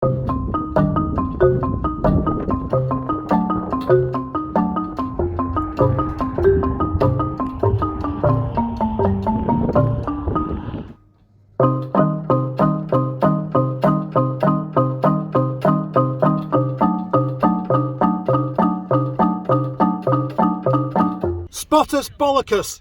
Spottus bollicus!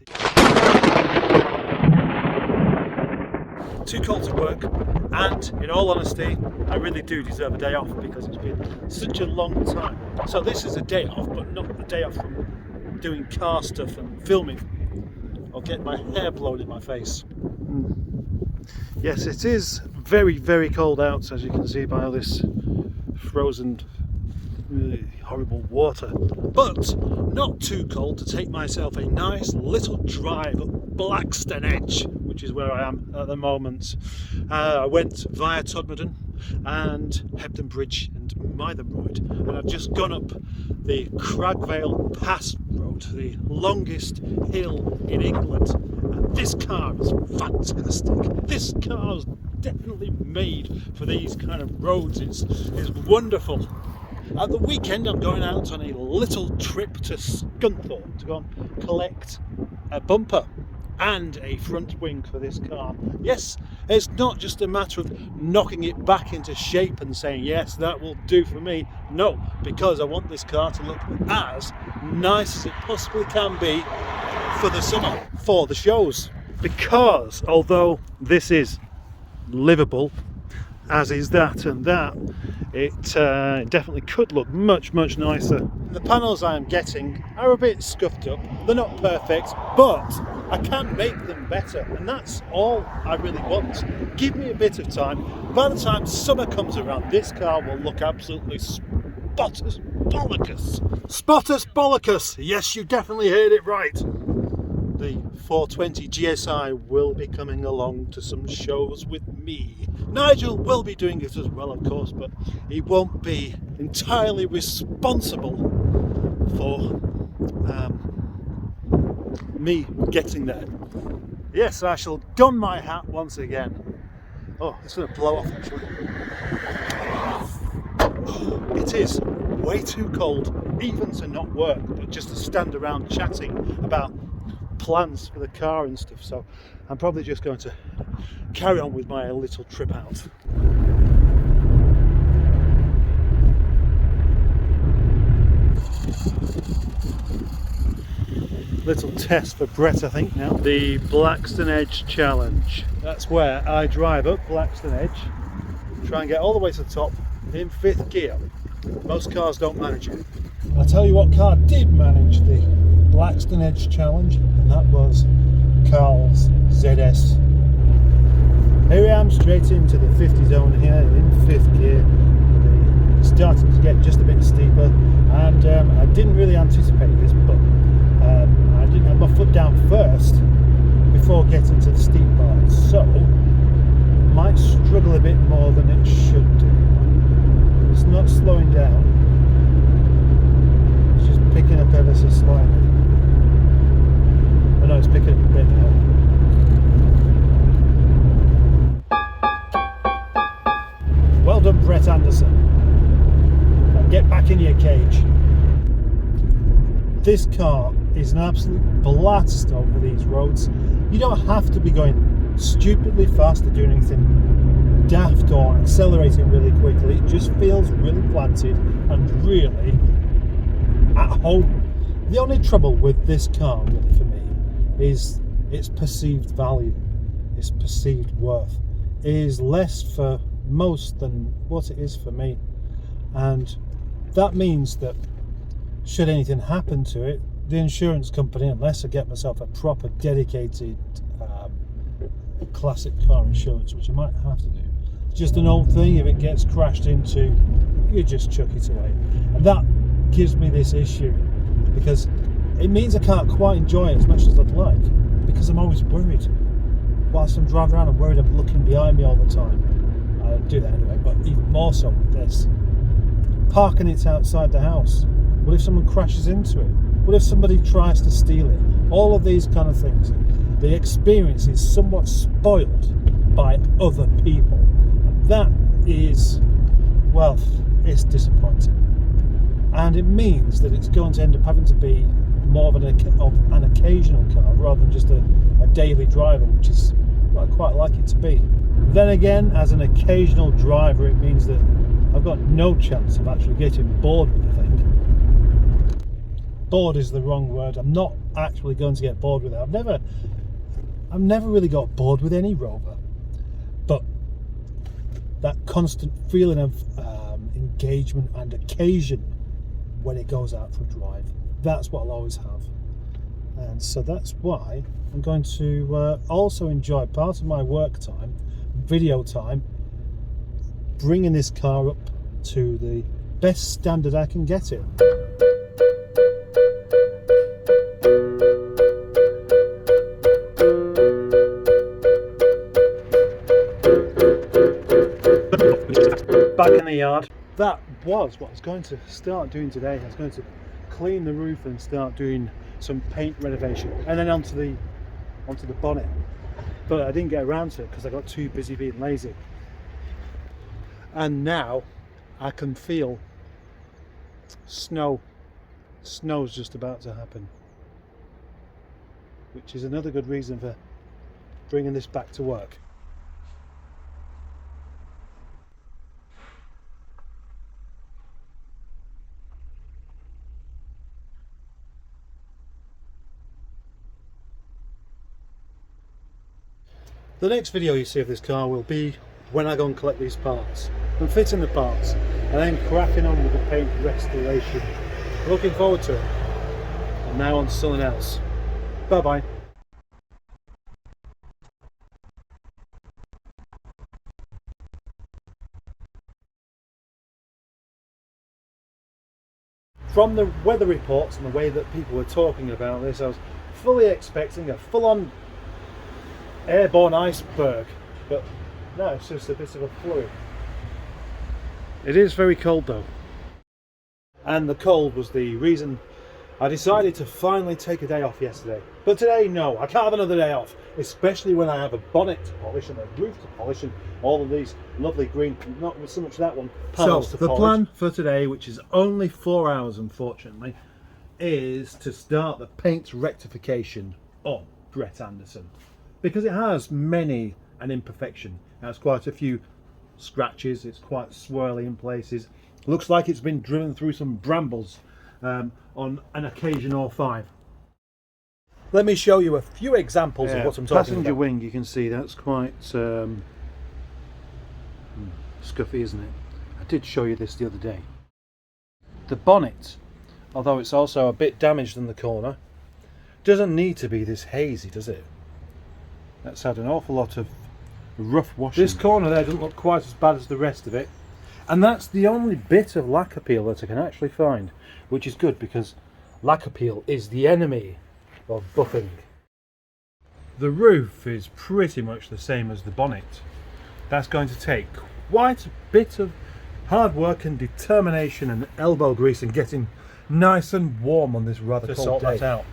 Too cold to work, and in all honesty, I really do deserve a day off because it's been such a long time. So this is a day off, but not a day off from doing car stuff and filming or getting my hair blown in my face. Yes, it is very, very cold out, as you can see by all this frozen, really horrible water, but not too cold to take myself a nice little drive up Blackstone Edge, which is where I am at the moment. I went via Todmorden and Hebden Bridge and Mythen Road, and I've just gone up the Cragvale Pass Road, the longest hill in England. And this car is fantastic. This car is definitely made for these kind of roads. It's wonderful. At the weekend I'm going out on a little trip to Scunthorpe to go and collect a bumper and a front wing for this car. Yes, it's not just a matter of knocking it back into shape and saying yes, that will do for me. No, because I want this car to look as nice as it possibly can be for the summer, for the shows. Because although this is livable, as is that and that, it definitely could look much nicer. The panels I am getting are a bit scuffed up. They're not perfect, but I can make them better, and that's all I really want. Give me a bit of time. By the time summer comes around, this car will look absolutely spottus bollicus. Spottus bollicus! Yes, you definitely heard it right. The 420 GSI will be coming along to some shows with me. Nigel will be doing it as well, of course, but he won't be entirely responsible for me getting there. Yes, I shall don my hat once again. Oh, it's going to blow off actually. It is way too cold even to not work, but just to stand around chatting about plans for the car and stuff, so I'm probably just going to carry on with my little trip out. Little test for Brett, I think now. The Blackstone Edge challenge. That's where I drive up Blackstone Edge, try and get all the way to the top in 5th gear. Most cars don't manage it. I'll tell you what car did manage the Blackstone Edge challenge, and that was Carl's ZS. Here I am straight into the 50 zone here in 5th gear. It's starting to get just a bit steeper, and I didn't really anticipate this, but I didn't have my foot down first before getting to the steep part, so it might struggle a bit more than it should do. It's not slowing down, it's just picking up ever so slightly. I know it's picking up a bit now. Well done, Brett Anderson. Now get back in your cage. This car is an absolute blast over these roads. You don't have to be going stupidly fast or doing anything daft or accelerating really quickly. It just feels really planted and really at home. The only trouble with this car, really, for me, is its perceived value, its perceived worth. It is less for most than what it is for me, and that means that should anything happen to it, the insurance company, unless I get myself a proper dedicated classic car insurance, which I might have to do, just an old thing, if it gets crashed into, you just chuck it away. And that gives me this issue, because it means I can't quite enjoy it as much as I'd like, because I'm always worried. Whilst I'm driving around, I'm worried I'm looking behind me all the time. I do that anyway, but even more so with this. Parking it outside the house. What if someone crashes into it? What if somebody tries to steal it? All of these kind of things. The experience is somewhat spoiled by other people. And that is well, it's disappointing. And it means that it's going to end up having to be more of an occasional car rather than just a daily driver, which is what I quite like it to be. Then again, as an occasional driver, it means that I've got no chance of actually getting bored with the thing. Bored is the wrong word. I'm not actually going to get bored with it. I've never really got bored with any Rover, but that constant feeling of engagement and occasion when it goes out for a drive, that's what I'll always have. And so that's why I'm going to also enjoy part of my work time, video time, bringing this car up to the best standard I can get it. Back in the yard. That was what I was going to start doing today. I was going to clean the roof and start doing some paint renovation, and then onto the bonnet. But I didn't get around to it because I got too busy being lazy. And now I can feel snow. Snow's just about to happen, which is another good reason for bringing this back to work. The next video you see of this car will be when I go and collect these parts and fit in the parts and then cracking on with the paint restoration. Looking forward to it. And now on to something else. Bye bye. From the weather reports and the way that people were talking about this, I was fully expecting a full-on airborne iceberg, but no, it's just a bit of a flurry. It is very cold though, and the cold was the reason I decided to finally take a day off yesterday. But today, no, I can't have another day off, especially when I have a bonnet to polish and a roof to polish and all of these lovely green, not so much that one, panels to polish. So the plan for today, which is only 4 hours unfortunately, is to start the paint rectification on Brett Anderson. Because it has many an imperfection. It has quite a few scratches, it's quite swirly in places. Looks like it's been driven through some brambles on an occasion or 5. Let me show you a few examples of what I'm talking about. Passenger wing, you can see that's quite scuffy, isn't it? I did show you this the other day. The bonnet, although it's also a bit damaged in the corner, doesn't need to be this hazy, does it? That's had an awful lot of rough washing. This corner there doesn't look quite as bad as the rest of it, and that's the only bit of lacquer peel that I can actually find, which is good because lacquer peel is the enemy of buffing. The roof is pretty much the same as the bonnet. That's going to take quite a bit of hard work and determination and elbow grease and getting nice and warm on this rather cold day. To sort that out.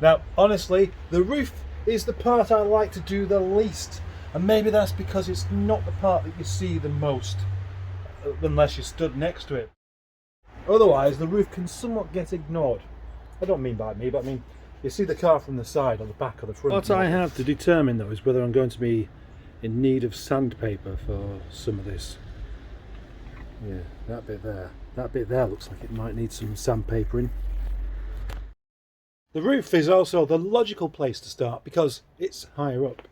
Now, honestly, the roof is the part I like to do the least, and maybe that's because it's not the part that you see the most unless you stood next to it. Otherwise the roof can somewhat get ignored. I don't mean by me, but I mean you see the car from the side or the back or the front. What I have to determine though is whether I'm going to be in need of sandpaper for some of this. Yeah, that bit there looks like it might need some sandpapering. The roof is also the logical place to start because it's higher up.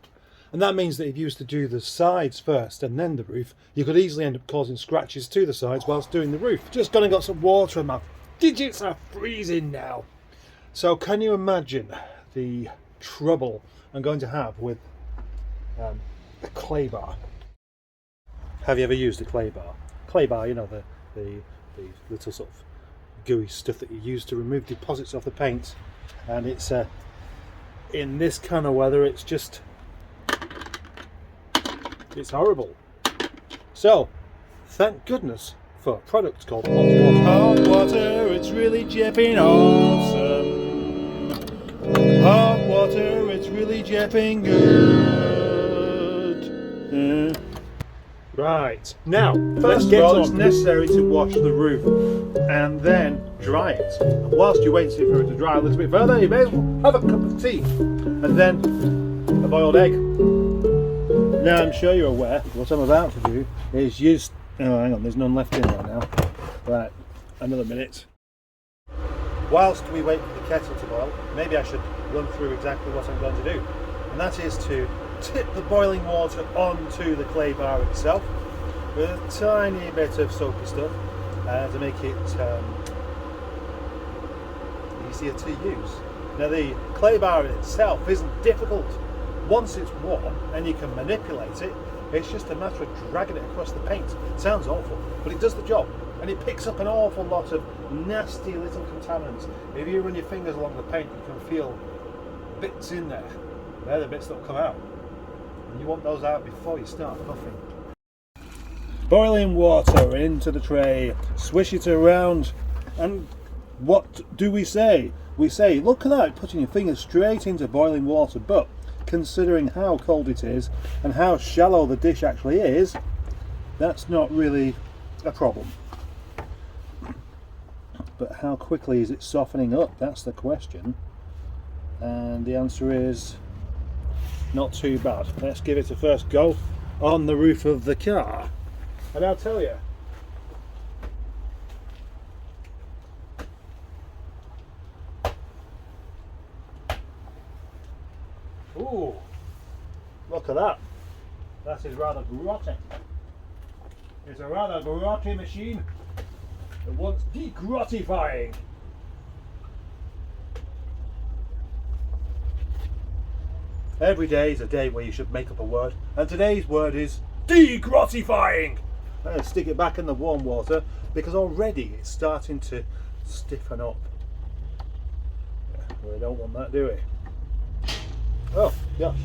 And that means that if you used to do the sides first and then the roof, you could easily end up causing scratches to the sides whilst doing the roof. Just gone and got some water and my digits are freezing now. So can you imagine the trouble I'm going to have with a clay bar? Have you ever used a clay bar? Clay bar, you know, the little sort of gooey stuff that you use to remove deposits off the paint. And it's in this kind of weather, it's horrible. So thank goodness for a product called hot water. It's really jipping awesome. Hot water, it's really jipping good. Right, now, first of all, it's necessary to wash the roof and then dry it. And whilst you're waiting for it to dry a little bit further, you may as well have a cup of tea and then a boiled egg. Now, I'm sure you're aware what I'm about to do is use. Oh, hang on, there's none left in there now. Right, another minute. Whilst we wait for the kettle to boil, maybe I should run through exactly what I'm going to do. And that is to tip the boiling water onto the clay bar itself with a tiny bit of soapy stuff to make it easier to use. Now, the clay bar itself isn't difficult. Once it's warm and you can manipulate it, it's just a matter of dragging it across the paint. It sounds awful, but it does the job. And it picks up an awful lot of nasty little contaminants. If you run your fingers along the paint, you can feel bits in there. They're the bits that will come out. And you want those out before you start puffing. Boiling water into the tray, swish it around, and what do we say? We say, look at that, putting your fingers straight into boiling water, but considering how cold it is and how shallow the dish actually is, that's not really a problem. But how quickly is it softening up? That's the question. And the answer is not too bad. Let's give it a first go on the roof of the car. And I'll tell you, ooh, look at that. That is rather grotty. It's a rather grotty machine that wants degrottifying. Every day is a day where you should make up a word, and today's word is degrottifying. I'm going to stick it back in the warm water because already it's starting to stiffen up. We don't want that, do we? Oh gosh,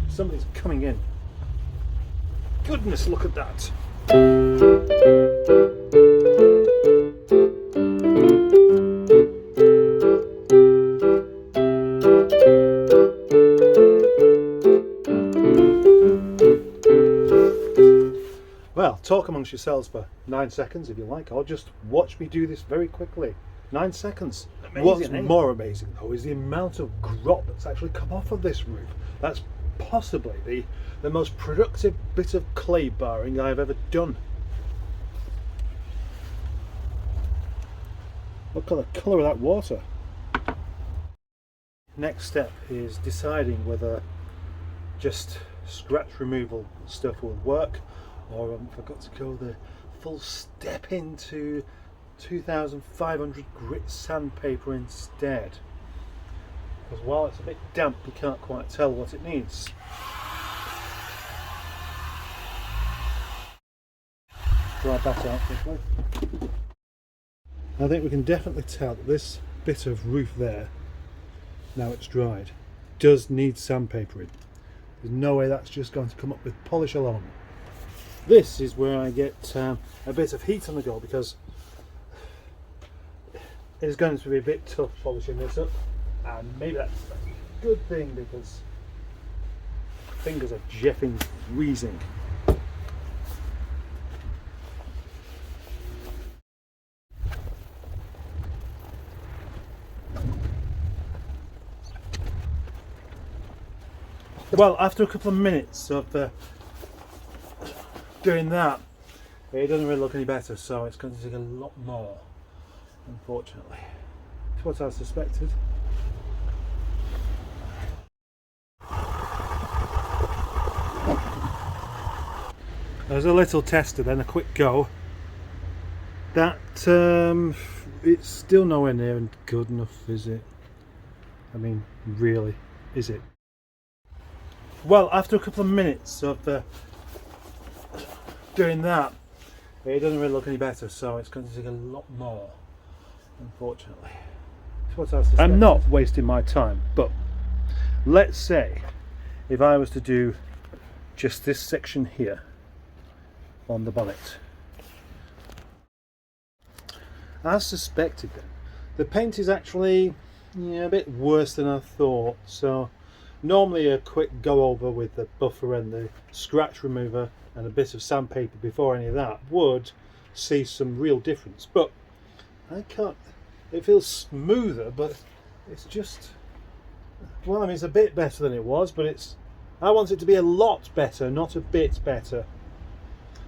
somebody's coming in. Goodness, look at that. Well, talk amongst yourselves for 9 seconds if you like, or just watch me do this very quickly. 9 seconds. Amazing, What's more amazing though is the amount of grot that's actually come off of this roof. That's possibly the most productive bit of clay barring I've ever done. Look at the colour of that water. Next step is deciding whether just scratch removal stuff will work, or I've got to go the full step into 2,500 grit sandpaper instead. Because while it's a bit damp, you can't quite tell what it needs. Dry that out quickly. I think we can definitely tell that this bit of roof there, now it's dried, does need sandpapering. There's no way that's just going to come up with polish alone. This is where I get a bit of heat on the go, because it's going to be a bit tough polishing this up, and maybe that's a good thing because fingers are jeffing freezing. Well, after a couple of minutes of doing that, it doesn't really look any better, so it's going to take a lot more, unfortunately. It's what I suspected. There's a little tester, then a quick go. That it's still nowhere near good enough, is it? I mean, really, is it? Well, after a couple of minutes of doing that, it doesn't really look any better, so it's going to take a lot more, unfortunately. It's what I suspected. I'm not wasting my time, but let's say if I was to do just this section here on the bonnet. As suspected then, the paint is actually a bit worse than I thought, so Normally a quick go over with the buffer and the scratch remover and a bit of sandpaper before any of that would see some real difference, but I can't. It feels smoother, but it's just, well, I mean, it's a bit better than it was, but it's, I want it to be a lot better, not a bit better.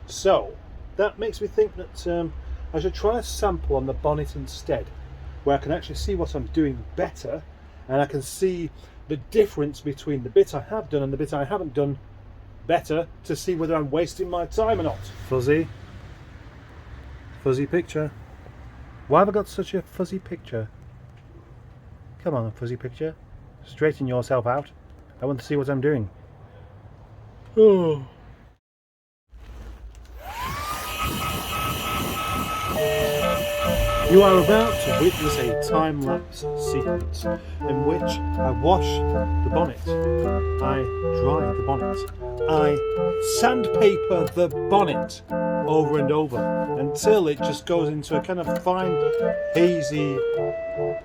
So that makes me think that I should try a sample on the bonnet instead, where I can actually see what I'm doing better, and I can see the difference between the bit I have done and the bit I haven't done better, to see whether I'm wasting my time or not. Fuzzy picture. Why have I got such a fuzzy picture? Come on, fuzzy picture. Straighten yourself out. I want to see what I'm doing. Oh. You are about to witness a time-lapse sequence in which I wash the bonnet, I dry the bonnet, I sandpaper the bonnet over and over until it just goes into a kind of fine, hazy,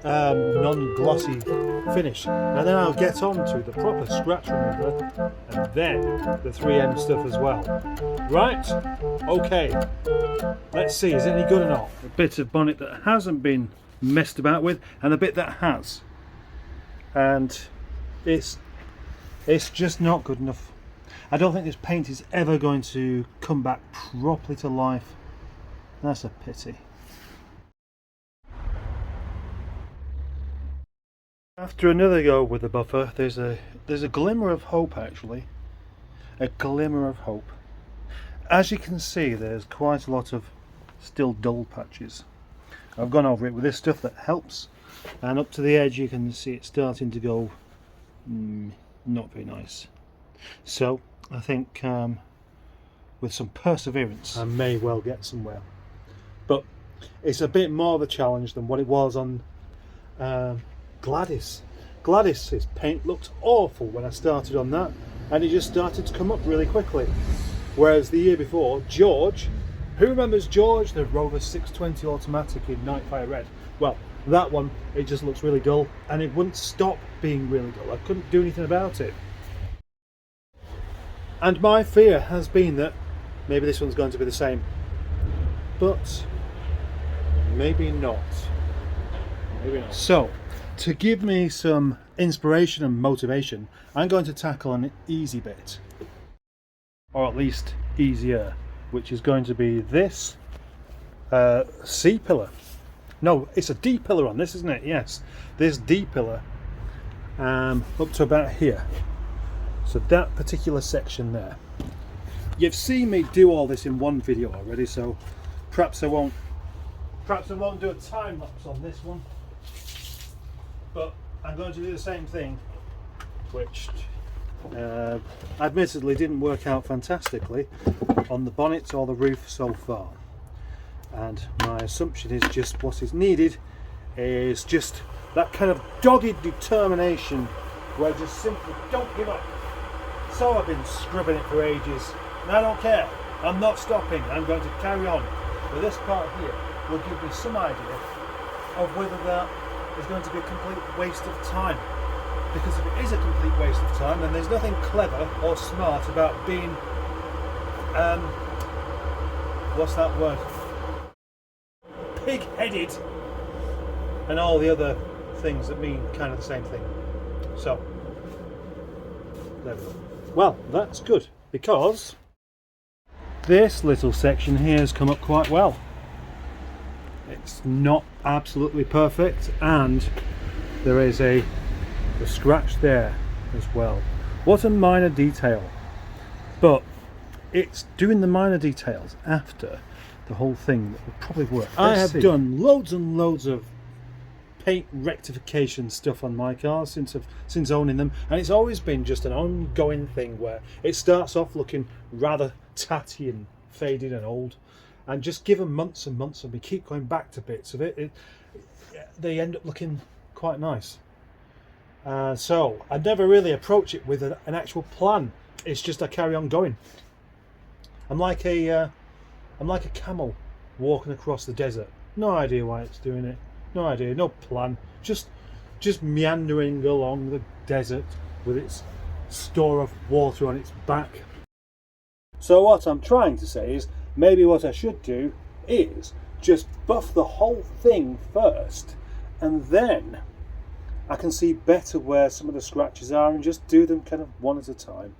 non-glossy finish. And then I'll get on to the proper scratch remover and then the 3M stuff as well. Right? Okay. Let's see, is it any good or not? A bit of bonnet that hasn't been messed about with and a bit that has. And it's just not good enough. I don't think this paint is ever going to come back properly to life. That's a pity. After another go with the buffer, there's a glimmer of hope actually. A glimmer of hope. As you can see, there's quite a lot of still dull patches. I've gone over it with this stuff that helps, and up to the edge you can see it starting to go not very nice. So I think with some perseverance I may well get somewhere, but it's a bit more of a challenge than what it was on Gladys. Gladys's paint looked awful when I started on that, and it just started to come up really quickly. Whereas the year before, George, who remembers George, the Rover 620 automatic in Nightfire Red? Well, that one, it just looks really dull, and it wouldn't stop being really dull. I couldn't do anything about it. And my fear has been that maybe this one's going to be the same, but maybe not. Maybe not. So, to give me some inspiration and motivation, I'm going to tackle an easy bit, or at least easier, which is going to be this C pillar. No, it's a D pillar on this, isn't it? Yes, this D pillar up to about here. So that particular section there. You've seen me do all this in one video already, so perhaps I won't do a time lapse on this one. But I'm going to do the same thing, which admittedly didn't work out fantastically on the bonnet or the roof so far. And my assumption is just what is needed is just that kind of dogged determination where I just simply don't give up. So I've been scrubbing it for ages, and I don't care. I'm not stopping. I'm going to carry on. But this part here will give me some idea of whether that is going to be a complete waste of time. Because if it is a complete waste of time, then there's nothing clever or smart about being, what's that word? Pig-headed, and all the other things that mean kind of the same thing. So, there we go. Well, that's good, because this little section here has come up quite well. It's not absolutely perfect, and there is a scratch there as well. What a minor detail, but it's doing the minor details after the whole thing that will probably work. I have done loads and loads of paint rectification stuff on my cars since owning them, and it's always been just an ongoing thing where it starts off looking rather tatty and faded and old, and just give them months and months and we keep going back to bits of it, they end up looking quite nice. So I never really approach it with an actual plan. It's just I carry on going. I'm like a camel walking across the desert. No idea why it's doing it. No idea, no plan. Just meandering along the desert, with its store of water on its back. So what I'm trying to say is, maybe what I should do is just buff the whole thing first, and then I can see better where some of the scratches are and just do them kind of one at a time.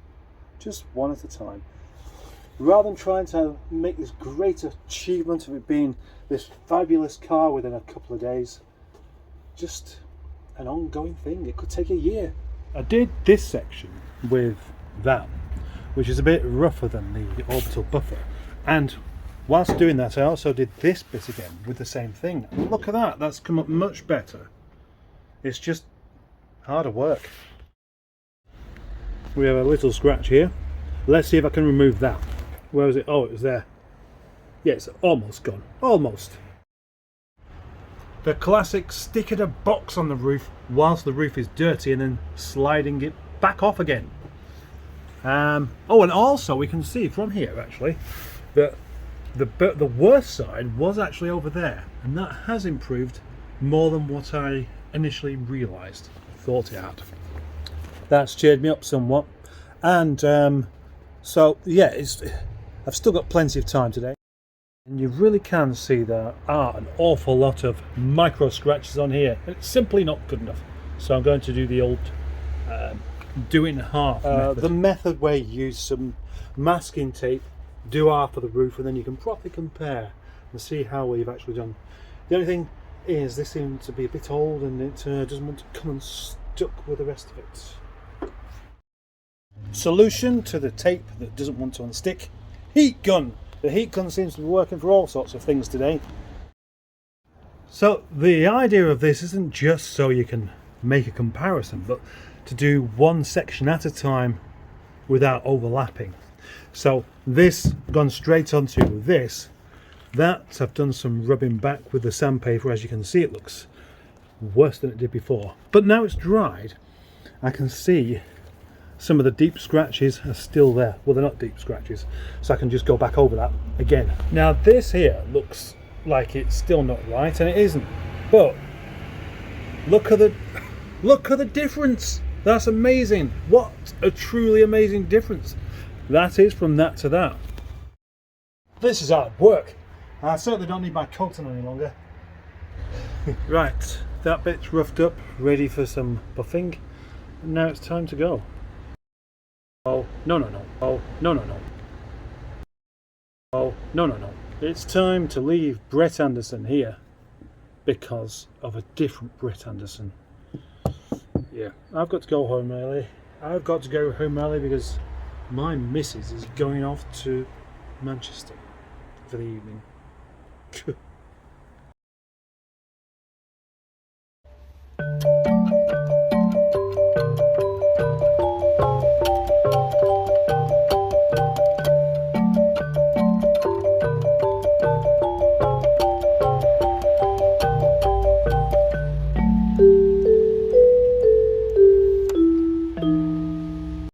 Just one at a time. Rather than trying to make this great achievement of it being this fabulous car within a couple of days. Just an ongoing thing. It could take a year. I did this section with that, which is a bit rougher than the orbital buffer. And whilst doing that, I also did this bit again with the same thing. Look at that, that's come up much better. It's just harder work. We have a little scratch here. Let's see if I can remove that. Where was it? Oh, it was there. Yeah, it's almost gone. Almost. The classic sticking a box on the roof whilst the roof is dirty and then sliding it back off again. Oh, and also we can see from here actually that the worst side was actually over there, and that has improved more than what I initially realised. Thought it had. That's cheered me up somewhat, and so yeah, I've still got plenty of time today, and you really can see there are an awful lot of micro scratches on here. It's simply not good enough, so I'm going to do the old do it in half method. The method where you use some masking tape, do half of the roof, and then you can properly compare and see how well you've actually done. The only thing is this seems to be a bit old, and it doesn't want to come unstuck with the rest of it. Solution to the tape that doesn't want to unstick: heat gun. The heat gun seems to be working for all sorts of things today. So the idea of this isn't just so you can make a comparison, but to do one section at a time without overlapping. So this gone straight onto this. That I've done some rubbing back with the sandpaper. As you can see, it looks worse than it did before, but now it's dried, I can see some of the deep scratches are still there. Well, they're not deep scratches, so I can just go back over that again. Now this here looks like it's still not right, and it isn't, but look at the difference. That's amazing. What a truly amazing difference that is from that to that. This is hard work. I certainly don't need my coating any longer. Right, that bit's roughed up, ready for some buffing, and now it's time to go. Oh, no. Oh, no. Oh, no. It's time to leave Brett Anderson here because of a different Brett Anderson. Yeah, I've got to go home early. Because my missus is going off to Manchester for the evening.